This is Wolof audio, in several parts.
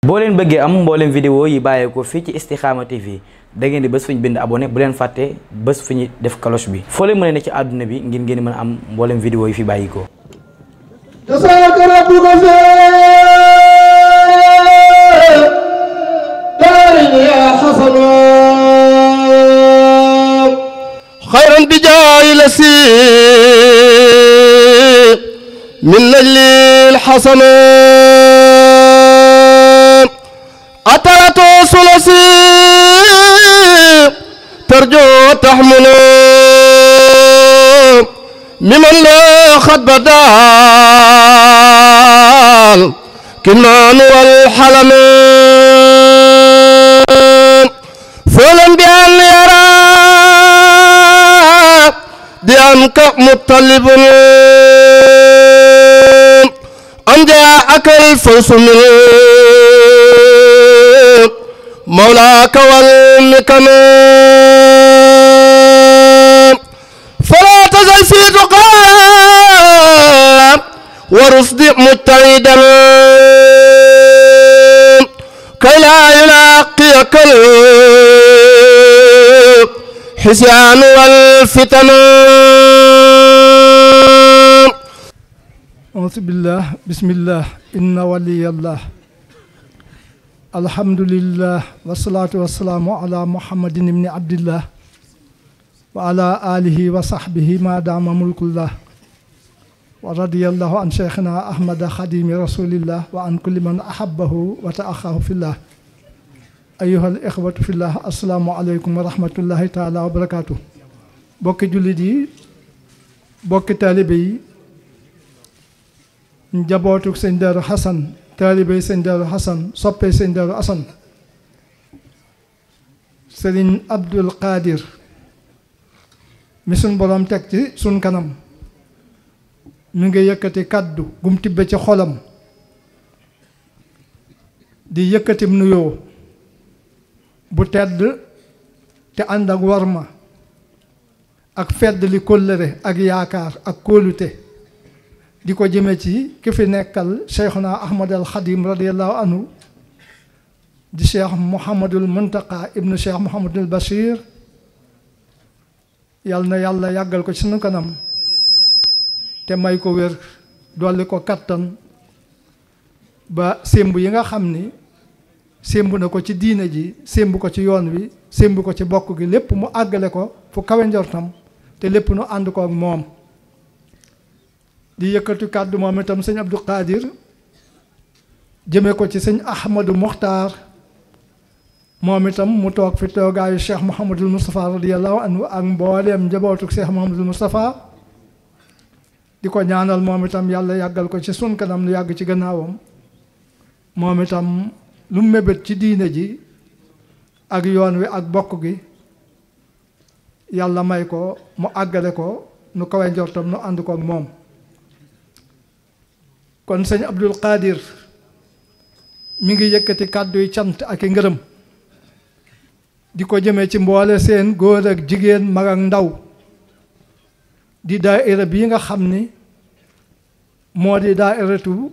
boo leen bëggee am mbooleem vidéo yi bàyyeekoo fii ci Istikhama TV da ngeen di bés fu ñu bind abonné bu leen fàtte bés fu ñu def cloche bi foo leen mën a ne ci àdduna bi ngir ngeen mën a am mbooleem vidéo yi fi bàyyikoo خيرا بجاي لسي من نجل الحسن أترت سلسي ترجو تحمل ممن لا خد بدال كنان والحلم فلن بأن يرى بأنك مطلب أن جاءك الفوز من مولاك والمكن فلا تزل في تقام ورصد متعدا كي لا يلاقيك الحسيان والفتن. أعوذ بالله بسم الله إن ولي الله الحمد لله والصلاة والسلام على محمد بن عبد الله وعلى آله وصحبه ما دام ملك الله ورضي الله عن شيخنا أحمد خديم رسول الله وعن كل من أحبه وتأخاه في الله. أيها الإخوة في الله السلام عليكم ورحمة الله تعالى وبركاته. بوك جلدي بوك طالبي njabootuk sëñ Daaru Xasan taalibey sëñ Daaru Xasan soppee sëñ Daaru Asan sëriñ Abdul Qadir mi suñ boroom teg ci suñ kanam mi ngi yëkkati kàddu gum tibbe ci xolam di yëkkatim nuyoo bu tedd te ànd ak warma ak fedd li kóllëre ak yaakaar ak kóolute di ko jëme ci ki fi nekkal Cheikhuna Ahmad al Khadim radiyallahu anhu di Cheikh Mouhamadul Muntaqa ibnu Cheikh Mouhamadul Bachir yal na yàlla yàggal ko ci sunu kanam te may ko wér dolli ko kattan ba sémb yi nga xam ni sémb na ko ci diine ji sémb ko ci yoon wi sémb ko ci bokk gi lépp mu àggale ko fu kawe njortam te lépp nu ànd ko ak moom. di yëkkatu kàddu moom itam sëñ Abdou Qadir jëme ko ci sëñ Ahmadou Mokhtar moom itam mu toog fi toogaayu Cheikh Mouhamadul Moustapha radiyallahu anhu ak mbooleem njabootuk Cheikh Mouhamadul Moustapha di ko ñaanal moom itam yàlla yàggal ko ci sun kanam lu yàgg ci gannaawam moom itam lu mébét ci diine ji ak yoon wi ak bokk gi yàlla may ko mu àggale ko nu kawe njortam nu ànd ko ak moom. kon sëñ Abdul Qadir mi ngi yëkkati kàdduy cant ak i ngërëm di ko jëmee ci mboole seen góor ak jigéen mag ak ndaw di daaira bii nga xam ni moo di daairatu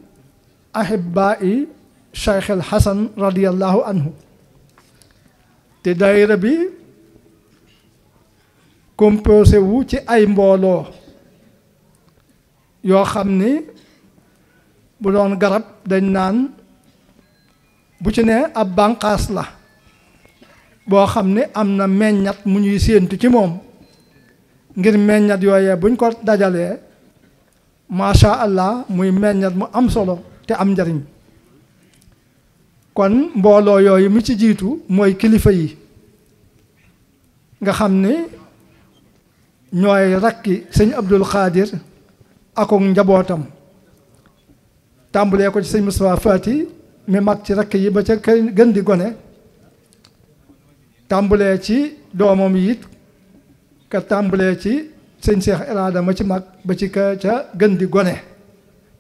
ahibaa'i Cheikh al Hasan radiyallahu anhu te daaira bi composé wu ci ay mbooloo yoo xam ni bu doon garab dañ naan bu ci ne ab bànqaas la boo xam ne am na meññat mu ñuy séentu ci moom ngir meññat yooyee buñ ko dajalee macha allah muy meññat mu am solo te am njariñ kon mbooloo yooyu mu ci jiitu mooy kilifa yi nga xam ni ñooy rakki sëñ Abdul Qadir ak njabootam tàmbulee ko ci sëñ Moustapha Fati mi mag ci rakk yi ba ca gën di gone tàmbulee ci doomam yi it ka tàmbulee ci sëñ Cheikh Irada ma ci mag ba ci ka ca gën di gone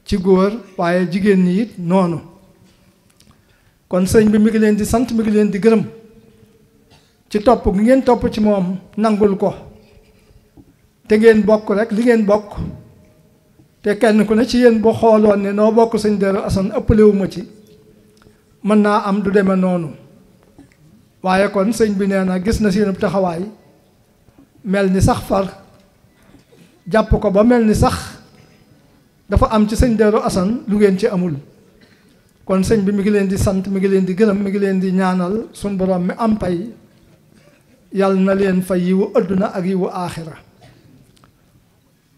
ci góor waaye jigéen ñi it noonu kon sëñ bi mi ngi leen di sant mi ngi leen di gërëm ci topp gi ngeen topp ci moom nangul ko te ngeen bokk rek li ngeen bokk te kenn ku ne ci yéen boo xooloon ne noo bokk sëñ Darou Assane ëppalewuma ci mën naa am du deme noonu waaye kon sëñ bi nee na gis na seenub taxawaay mel ni sax far jàpp ko ba mel ni sax dafa am ci sëñ Darou Assane lu ngeen ci amul kon sëñ bi mi ngi leen di sant mi ngi leen di gërëm mi ngi leen di ñaanal suñ borom mi am pay yàlla na leen fay yiwu adduna ak yiwu aaxira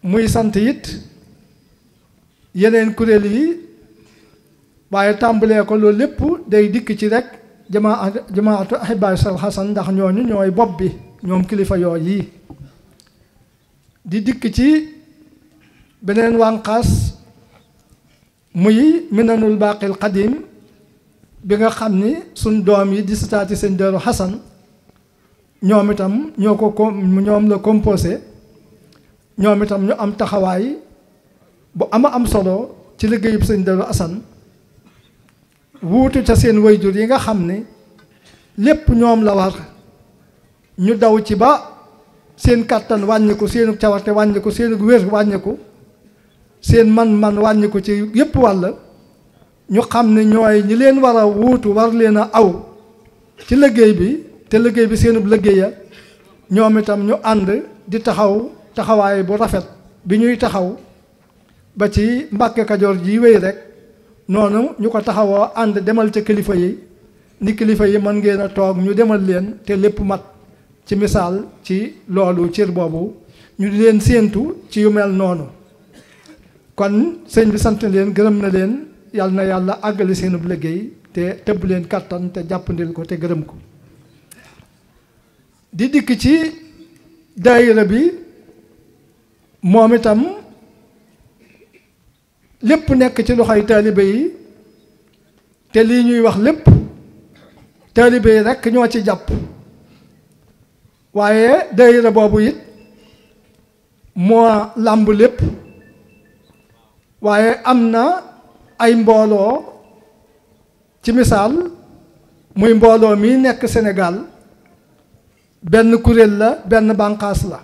muy sant it yeneen kuréel yi waaye tàmbalee ko loolu lépp day dikk ci rek jamaatu ahibaayu Cheikh Hassane ndax ñooñu ñooy bopp bi ñoom kilifa yooyu yi di dikk ci beneen wànqaas muy minanul baaqil qadim bi nga xam ni suñ doom yi di sitaati sëñ Darou Hassane ñoom itam ñoom la composé ñoom itam ñu am taxawaay bu am solo ci liggéeyub sëñ Darou Assane wuutu ca seen wayjur yi nga xam ni lépp ñoom la war ñu daw ci ba seen kàttan wàññiku seenu cawarte wàññiku seenu wér wàññiku seen man-man wàññiku ci yépp wàll ñu xam ne ñooy ñi leen war a wuutu war leen a aw ci liggéey bi te liggéey bi seenub liggéeya ñoom itam ñu ànd di taxawaay bu rafet bi ñuy taxaw ba ci Mbàkke Kajoor ji wéy rek noonu ñu ko taxawoo ànd demal ca kilifa yi ni kilifa yi mën ngeen a toog ñu demal leen te lépp mat ci misaal ci loolu cër boobu ñu di leen séentu ci yu mel noonu kon sëñ bi sant leen gërëm na leen yàlla na yàlla àggali seenub liggéey te tëbb leen kàttan te jàppandil ko te gërëm ko di dikk ci daayira bi moom itam lépp nekk ci loxoy taalibe yi te lii ñuy wax lépp taalibe yi rekk ñoo ci jàpp waaye daayira boobu it moo làmb lépp waaye am na ay mbooloo ci misaal muy mbooloo mi nekk Sénégal benn kuréel la benn bànqaas la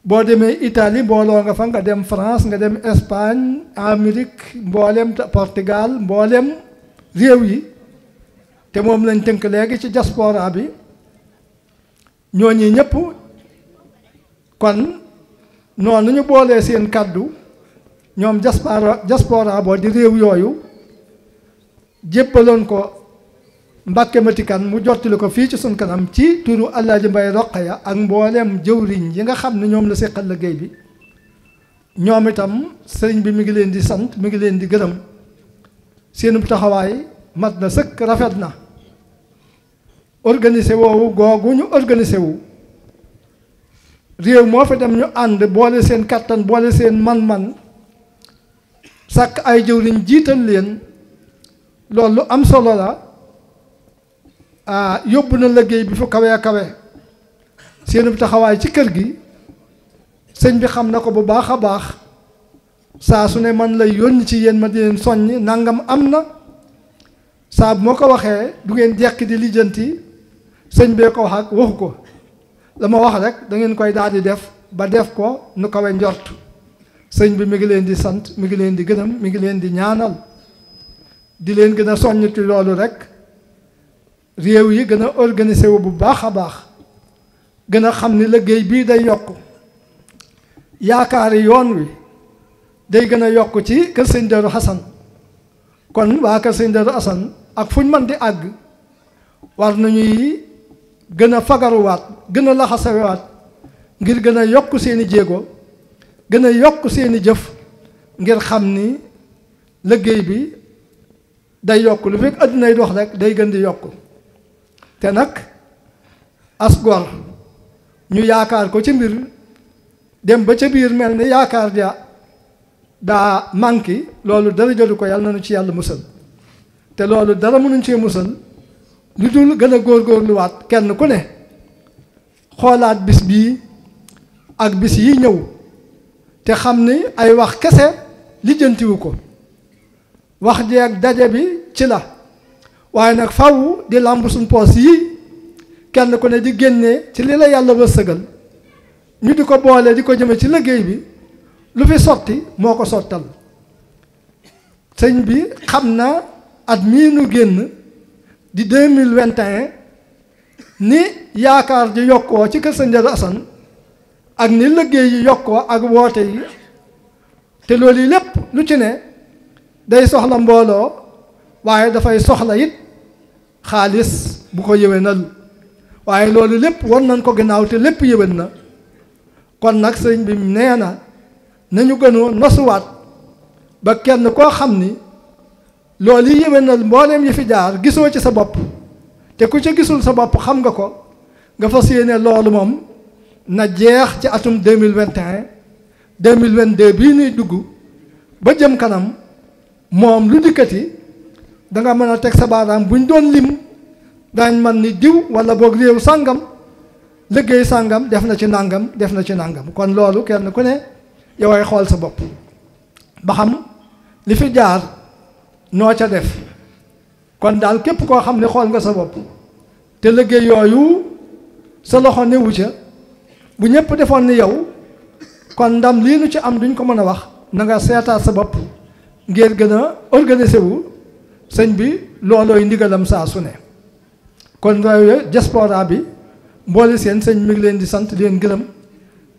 boo demee Italie mbooloo nga fa nga dem France nga dem Espagne Amérique mboolem Portugal mboolem réew yi te moom lañ tënk léegi ci diaspora bi ñooñi ñëpp kon noonu ñu boolee seen kàddu ñoom diaspora boo di réew yooyu jébbaloon ko Mbàkke Matikan mu jottali ko fii ci sun kanam ci turu Alaaji Mbay Roqaya ak mboolem jëwriñ yi nga xam ne ñoom la seqal liggéey bi ñoom itam sëriñ bi mi ngi leen di sant mi ngi leen di gërëm seen taxawaay mat na sëkk rafet na organisé woowu googu ñu organisé wu réew moo fa dem ñu ànd boole seen kattan boole seen man-man sàkk ay jëwriñ jiital leen loolu lu am solo la yóbbu na liggéey bi fu kawe kawe seen taxawaay ci kër gi sëñ bi xam na ko bu baax a baax saa su ne man lay yónni ci yéen ma di leen soññ nangam am na saa bu ma ko waxee du ngeen jekki di lijjanti sëñ bee ko wax ak waxu ko la ma wax rek da ngeen koy daal di def ba def ko nu kawe njort sëñ bi mi ngi leen di sant mi ngi leen di gërëm mi ngi leen di ñaanal di leen gën a soññ ci loolu rek réew yi gën a organisé wu bu baax a baax gën a xam ni liggéey bii day yokk yaakaari yoon wi day gën a yokk ci kër sëñ Darou Hassane kon waa kër sëñ Darou Hassane ak fu ñu mën di àgg war nañuy gën a fagaruwaat gën a laxasawaat ngir gën a yokk seeni jéego gën a yokk seeni jëf ngir xam ni liggéey bi day yokk lu fekk àddunay dox rek day gën di yokk te nag as gor ñu yaakaar ko ci mbir dem ba ca biir mel ni yaakaar ja daa manqué loolu dara jëlu ko yàlla nañu ci yàlla musal te loolu dara mënuñ cee musal lu dul gën a góorgóorluwaat kenn ku ne xoolaat bis bii ak bis yi ñëw te xam ni ay wax kese lijjantiwu ko wax ji ak daje bi ci la waaye nag faw di làmb suñ poos yi kenn ku ne di génne ci li la yàlla wërsëgal ñu di ko boole di ko jëme ci liggéey bi lu fi sotti moo ko sottal sëñ bi xam na at mii nu génn di 2021 ni yaakaar ji yokkoo ci kër Sëñ Darou Assane ak ni liggéey yi yokkoo ak woote yi te loolu yi lépp lu ci ne day soxla mbooloo waaye dafay soxla it xaalis bu ko yëwénal waaye loolu lépp won nañ ko ginnaaw te lépp yëwén na kon nag sëñ bi nee na nañu gënoo nosuwaat ba kenn koo xam ni loolu yi yëwénal mbooleem yi fi jaar gisoo ci sa bopp te ku ca gisul sa bopp xam nga ko nga fas yéene loolu moom na jeex ci atum 2021 2022 bii nuy dugg ba jëm kanam moom lu dikkati danga mën a teg sa baaraam buñ doon lim daañ man ni diw wala boog réew sàngam liggéey sàngam def na ci nàngam def na ci nàngam kon loolu kenn ku ne yoway xool sa bopp ba xam li fi jaar noo ca def kon daal képp koo xam ne xool nga sa bopp te liggéey yooyu sa loxo newu ca bu ñëpp defoon ni yow kon ndam lii nu ci am duñ ko mën a wax na nga seetaat sa bopp ngir gën a organiser wu sëñ bi loolooy ndigalam saa su ne kon yooyu diaspora bi mboole seen sëñ mi ngi leen di sant di leen gërëm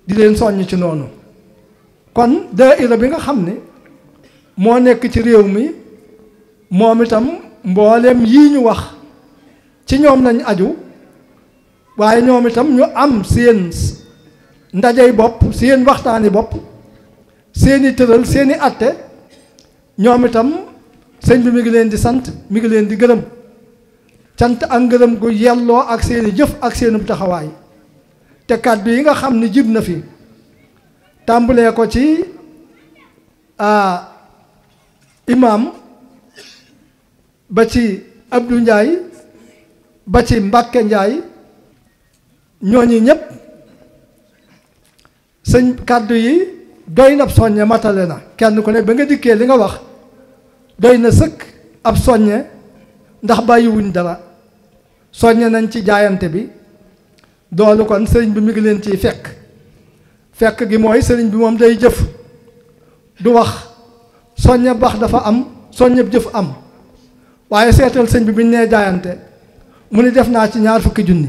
di leen soññ ci noonu kon daayira bi nga xam ne moo nekk ci réew mi moom itam mboolem yii ñu wax ci ñoom lañ aju waaye ñoom itam ñu am seen ndajey bopp seen waxtaani bopp seeni tëral seeni atte ñoom itam sëñ bi mi ngi leen di sant mi ngi leen di gërëm cant ak ngërëm gu yelloo ak seeni jëf ak seenu taxawaay te kàddu yi nga xam ne jib na fi tàmbalee ko ci imaam ba ci Abdou Ndiaye ba ci Mbàkke Ndiaye ñooñu ñëpp sëñ kàddu yi doy na ab soññe matale na kenn ku ne ba nga dikkee li nga wax doy na sëkk ab soññe ndax bàyyiwuñ dara soññe nañ ci jaayante bi doolu kon sëriñ bi mi ngi leen ciy fekk gi mooy sëriñ bi moom day jëf du wax soññe bax dafa am soññe jëf am waaye seetal sëñ bi biñ nee jaayante mu ni def naa ci 20 junni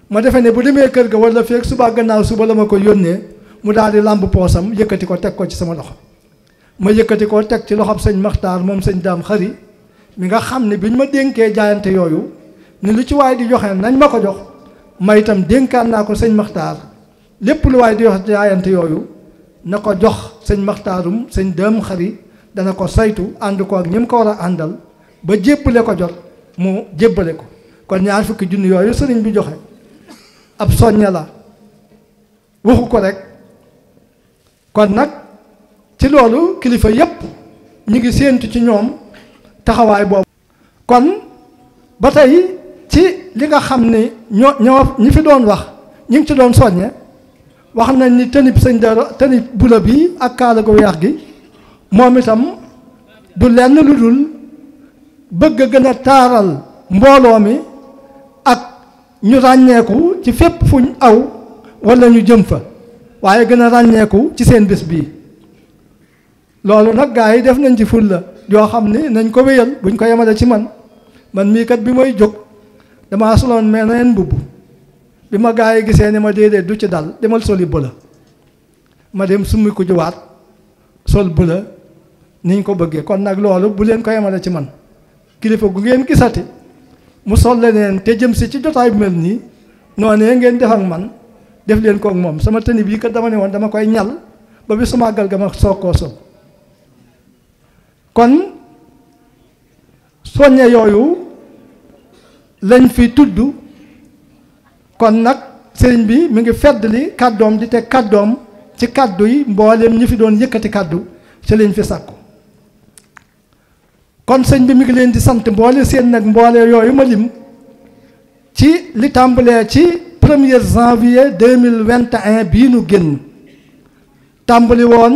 ma defe ne bu demee kër ga wala feek suba gannaaw suba la ma ko yónnee mu daal di làmb poosam yëkkati ko teg ko ci sama loxo ma yëkkati ko teg ci loxob sëñ Maxtaar moom sëñ Daam Xari mi nga xam ne biñ ma dénkee jaayante yooyu ni lu ci waay di joxe nañ ma ko jox ma itam dénkaan naa ko sëñ Maxtaar lépp lu waay di jox jaayante yooyu na ko jox sëñ Maxtaarum sëñ Daam Xari dana ko saytu ànd ko ak ñi mu ko war a àndal ba jébbale ko jot mu jébbale ko kon 20 junni yooyu sëriñ bi joxe ab soññe la waxu ko rek kon nag ci loolu kilifa yépp ñu ngi séentu ci ñoom taxawaay boobu kon ba tey ci li nga xam ne ñoo ñi fi doon wax ñi ngi ci doon soññe wax nañ ni tënib sëñ Darou tënib bula bi ak kaala gu weex gi moom itam du lenn lu dul bëgg a gën a taaral mbooloo mi ak ñu ràññeeku ci fépp fuñ aw wala ñu jëm fa waaye gën a ràññeeku ci seen bés bii loolu nag gaa yi def nañ ci fulla yoo xam ni nañ ko wéyal buñ ko yemale ci man mii kat bi may jóg damaa soloon meneen mbubb bi ma gaa yi gisee ni ma déedéet du ci dal demal soli bëla ma dem summi ko juwaat sol bëla niñ ko bëggee kon nag loolu bu leen ko yemale ci man kilifa gu ngeen gisati mu sol leneen te jëm si ci jotaay bu mel nii noonee ngeen def ak man def leen ko ak moom sama tëni bii kat dama ne woon dama koy ñal ba bi su màggal ga ma soog koo sol kon soññe yooyu lañ fi tudd kon nag sëriñ bi mi ngi feddali kàddoom di teg kàddoom ci kàddu yi mbooleem ñi fi doon yëkkati kàddu ci lañ fi sàkku kon sëñ bi mi ngi leen di sant mboole seen nag mboole yooyu ma lim ci li tàmbalee ci 1er janvier 2021 bii nu génn tàmbali woon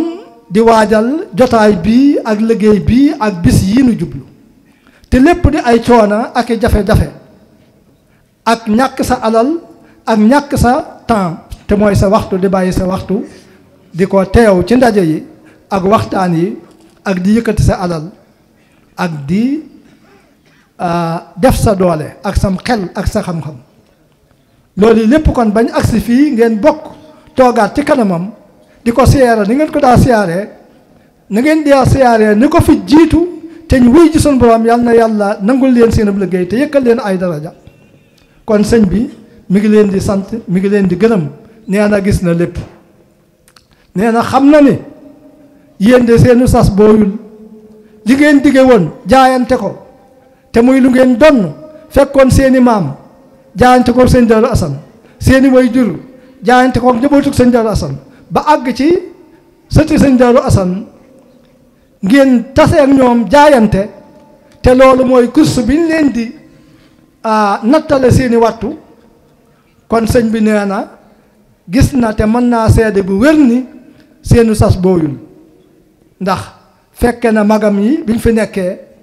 di waajal jotaay bii ak liggéey bii ak bis yii nu jublu te lépp di ay coona ak i jafe-jafe ak ñàkk sa alal ak ñàkk sa temps te mooy sa waxtu di bàyyi sa waxtu di ko teew ci ndaje yi ak waxtaan yi ak di yëkkati sa alal ak di def sa doole ak sam xel ak sa xam-xam loolu lépp kon bañ agsi fii ngeen bokk toogaat ci kanamam di ko siyaare ni ngeen ko daa siyaaree na ngeen daa siyaaree ni ko fi jiitu te ñu wuy ji sunu borom yal na yàlla nangul leen seen ab liggéey te yëkkal leen ay daraja kon sëñ bi mi ngi leen di sant mi ngi leen di gërëm nee na gis na lépp nee na xam na ni yéen de seenu sas booyul li ngeen dige woon jaayante ko te muy lu ngeen donn fekkoon seeni maam jaayante ko sëñ Daaru Asan seeni way jur jaayante ko njabootug sëñ Daaru Asan ba àgg ci sëti sëñ Daaru Asan ngeen tase ak ñoom jaayante te loolu mooy course bi ñu leen di nattale seeni wattu kon sëñ bi nee na gis na te mën naa seede bu wér ni seenu sas booyul ndax fekke na magam yi biñ fi nekkee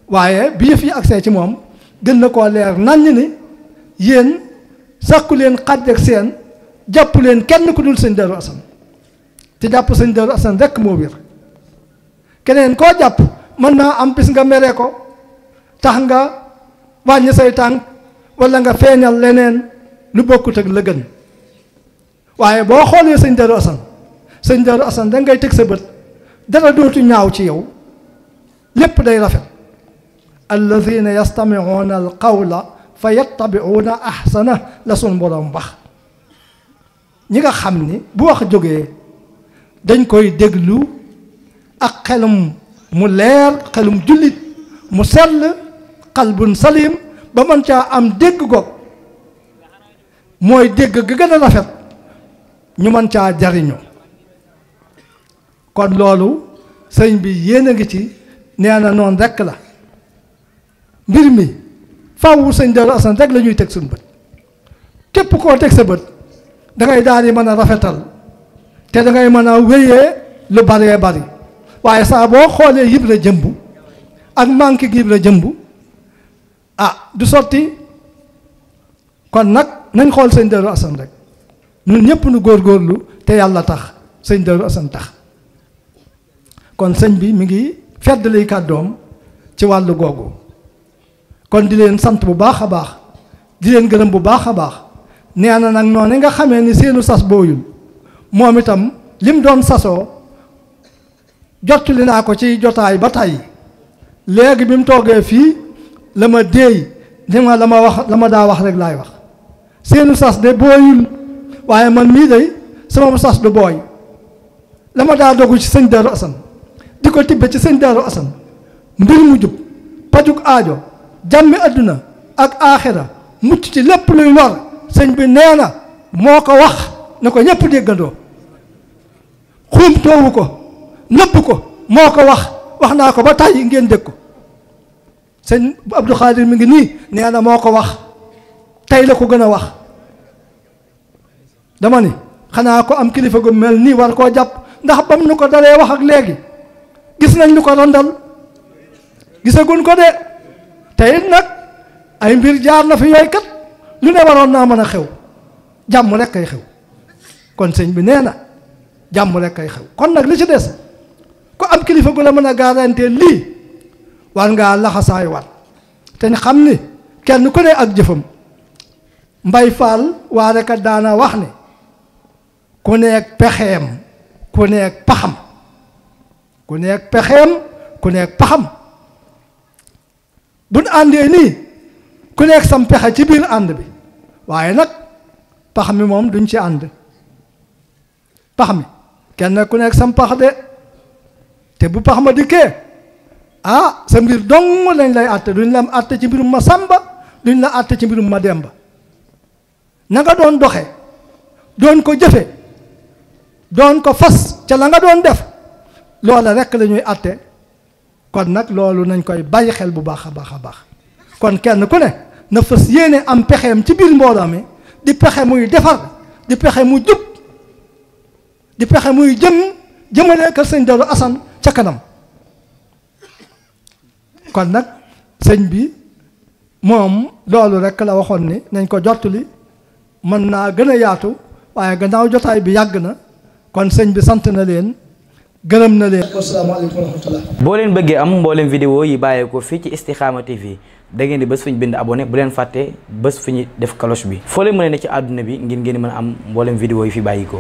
waaye bi yëf yi agsee ci moom gën na koo leer naññ ni yéen sàkku leen xaj ak seen jàpp leen kenn ku dul sëñ Daaru Asan te jàpp sëñ Daaru Asan rekk moo wér keneen koo jàpp mën naa am bis nga mere ko tax nga wàññi say tànk walla nga feeñal leneen lu bokkut ak la gën waaye boo xoolee sëñ Daaru Asan da ngay teg sa bët dara dootu ñaaw ci yow lépp day rafet alladina yastamiuuna al qawla fa yattabiuuna ahsana la sun borom wax ñi nga xam ni bu wax jógee dañ koy déglu ak xelum mu leer xelum jullit mu sell qalbun salim ba mën caa am dégg goog mooy dégg ga gën a rafet ñu mën caa jariñu kon loolu sëñ bi yéen a ngi ci nee na noonu rekk la mbir mi faaw sëñ Daaru Asan rek la ñuy teg suñu bët képp koo teg sa bët dangay daal di mën a rafetal te dangay mën a wéyee lu baree bari waaye saa boo xoolee Ibra Jëmb ak manqué gi Ibra Jëmb du sotti kon nag nañ xool sëñ Daaru Asan rek ñun ñëpp nu góorgóorlu te yàlla tax sëñ Daaru Asan tax kon sëñ bi mi ngi feddali kàddoom ci wàllu googu kon di leen sant bu baax a baax di leen gërëm bu baax a baax nee na nag noonu nga xamee ni seenu sas booyul moom itam lim doon sasoo jottali naa ko ci jotaay ba tey léegi bi mu toogee fii la ma déey ni ma la ma daa wax rek laay wax seenu sas de booyul waaye man mii day sama sas du booy la ma daa dogu ci sëñ Daaru Asan di ko tibbe ci sëñ Daaru Asan mbir mu jub pajuk aajo jàmmi àdduna ak aaxira mucc ci lépp luy lor sëñ bi nee na moo ko wax na ko ñëpp déggandoo xuum toowu ko nëbb ko moo ko wax naa ko ba tàyyi ngeen dégg ko sëñ Abdou Khadir mi ngi nii nee na moo ko wax tey la ko gën a wax dama ni xanaa ko am kilifa gu mel nii war koo jàpp ndax bam nu ko dalee wax ak léegi gis nañ lu ko rondal gisaguñ ko de tey nag ay mbir jaar na fi yooyu kat lu ne waroon naa mën a xew jàmm rek kay xew kon sëñ bi nee na jàmm rek kay xew kon nag li ci des ku am kilifa gu la mën a garantie lii war ngaa laxasaay wat te xam ni kenn ku ne ak jëfam Mbay Faal waa rek daana wax ni ku nekk pexeem ku nekk paxam ku nekk pexeem ku nekk paxam buñ àndee nii ku nekk sam pexe ci biir ànd bi waaye nag pax mi moom duñ ci ànd pax mi kenn ku nekk sam pax de te bu pax ma dikkee sa mbir dong lañ lay àtte duñ la àtte ci mbirum ma sàmba duñ la àtte ci mbirum ma demba na nga doon doxe doon ko jëfe doon ko fas ca la nga doon def loola rekk la ñuy àtte kon nag loolu nañ koy bàyyi xel bu baax a baax a baax kon kenn ku ne na fas yéene am pexeem ci biir mbooloo mi di pexe muy defar di pexe mu jub di pexe muy jëmale kër sëñ Daaru Asan ca kanam kon nag sëñ bi moom loolu rekk la waxoon ni nañ ko jottali mën naa gën a yaatu waaye gannaaw jotaay bi yàgg na kon sëñ bi sant na leen gërëm na leen. asalaamaaleykum wa rahmatullah. boo leen bëggee am mboolem vidéo yi bàyyeekoo fii ci Istikhama TV da ngeen di bés fu ñu bind abonné bu leen fàtte bés fu ñu def cloche bi foo leen mën a ne ci àdduna bi ngir ngeen mën a am mboolem vidéo yi fi bàyyikoo